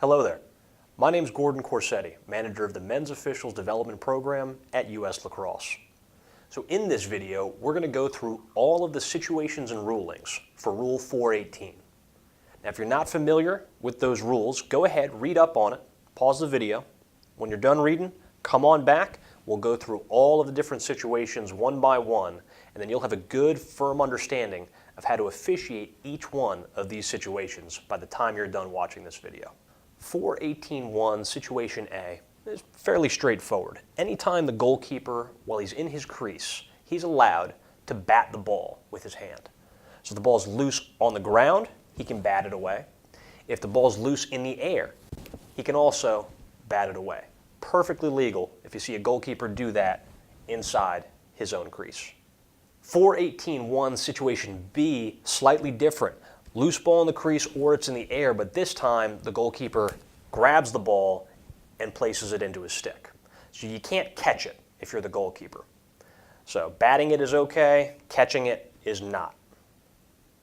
Hello there. My name's Gordon Corsetti, manager of the Men's Officials Development Program at US Lacrosse. So in this video, we're going to go through all of the situations and rulings for Rule 418. Now, if you're not familiar with those rules, go ahead, read up on it, pause the video. When you're done reading, come on back. We'll go through all of the different situations one by one, and then you'll have a good, firm understanding of how to officiate each one of these situations by the time you're done watching this video. 418.1 Situation A is fairly straightforward. Anytime the goalkeeper, while he's in his crease, he's allowed to bat the ball with his hand. So if the ball's loose on the ground, he can bat it away. If the ball's loose in the air, he can also bat it away. Perfectly legal if you see a goalkeeper do that inside his own crease. 418.1 Situation B, slightly different. Loose ball in the crease or it's in the air, but this time the goalkeeper grabs the ball and places it into his stick. So you can't catch it if you're the goalkeeper. So batting it is okay, catching it is not.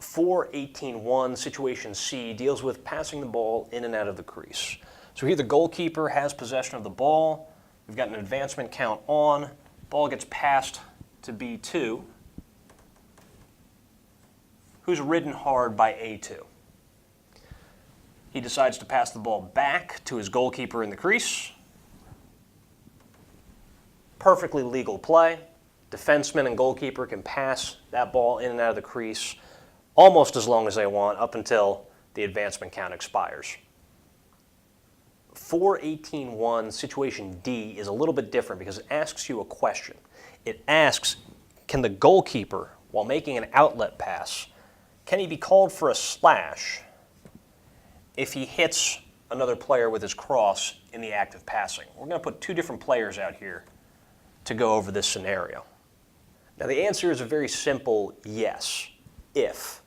418.1 Situation C deals with passing the ball in and out of the crease. So here the goalkeeper has possession of the ball. We've got an advancement count on. Ball gets passed to B2, who's ridden hard by A2. He decides to pass the ball back to his goalkeeper in the crease. Perfectly legal play. Defenseman and goalkeeper can pass that ball in and out of the crease almost as long as they want up until the advancement count expires. 418.1 Situation D is a little bit different because it asks you a question. It asks, can the goalkeeper, while making an outlet pass, can he be called for a slash if he hits another player with his crosse in the act of passing? We're going to put two different players out here to go over this scenario. Now the answer is a very simple yes, if.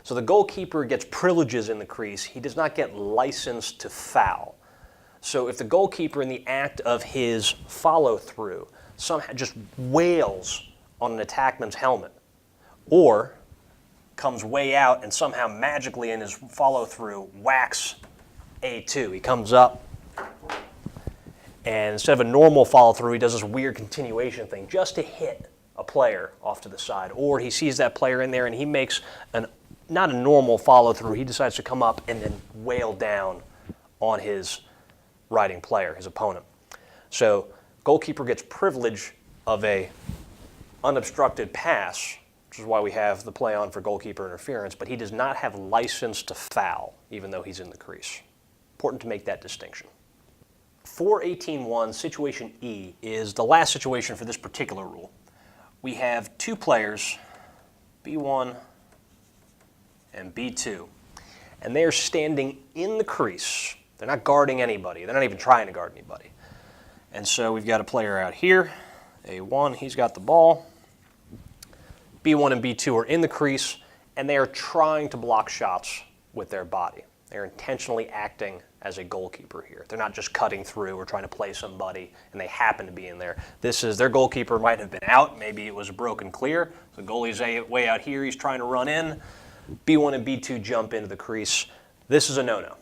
So the goalkeeper gets privileges in the crease. He does not get license to foul. So if the goalkeeper in the act of his follow-through somehow just wails on an attackman's helmet, or comes way out and somehow magically in his follow-through whacks A2. He comes up, and instead of a normal follow-through, he does this weird continuation thing just to hit a player off to the side. Or he sees that player in there and he makes not a normal follow-through. He decides to come up and then wail down on his riding player, his opponent. So goalkeeper gets privilege of a unobstructed pass, which is why we have the play on for goalkeeper interference, but he does not have license to foul, even though he's in the crease. Important to make that distinction. 418.1 Situation E is the last situation for this particular rule. We have two players, B1 and B2, and they are standing in the crease. They're not guarding anybody. They're not even trying to guard anybody. And so we've got a player out here, A1, he's got the ball. B1 and B2 are in the crease, and they are trying to block shots with their body. They're intentionally acting as a goalkeeper here. They're not just cutting through or trying to play somebody, and they happen to be in there. This is, their goalkeeper might have been out. Maybe it was a broken clear. The goalie's way out here. He's trying to run in. B1 and B2 jump into the crease. This is a no-no.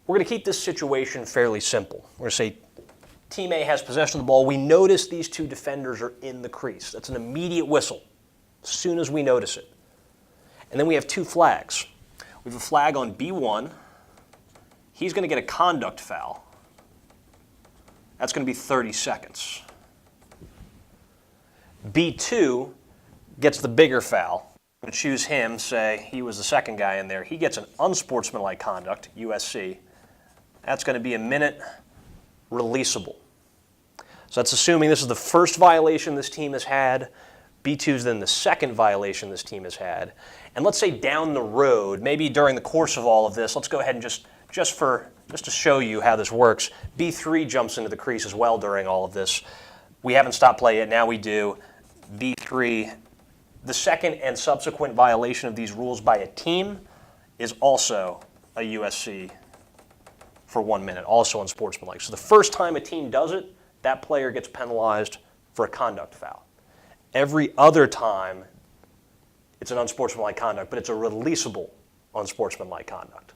We're going to keep this situation fairly simple. We're going to say Team A has possession of the ball. We notice these two defenders are in the crease. That's an immediate whistle as soon as we notice it. And then we have two flags. We have a flag on B1. He's going to get a conduct foul. That's going to be 30 seconds. B2 gets the bigger foul. I'm going to choose him, say he was the second guy in there. He gets an unsportsmanlike conduct, USC. That's going to be a minute releasable. So that's assuming this is the first violation this team has had. B2 is then the second violation this team has had. And let's say down the road, maybe during the course of all of this, let's go ahead and just to show you how this works, B3 jumps into the crease as well during all of this. We haven't stopped play yet, now we do. B3, the second and subsequent violation of these rules by a team is also a USC for 1 minute, also unsportsmanlike. So the first time a team does it, that player gets penalized for a conduct foul. Every other time, it's an unsportsmanlike conduct, but it's a releasable unsportsmanlike conduct.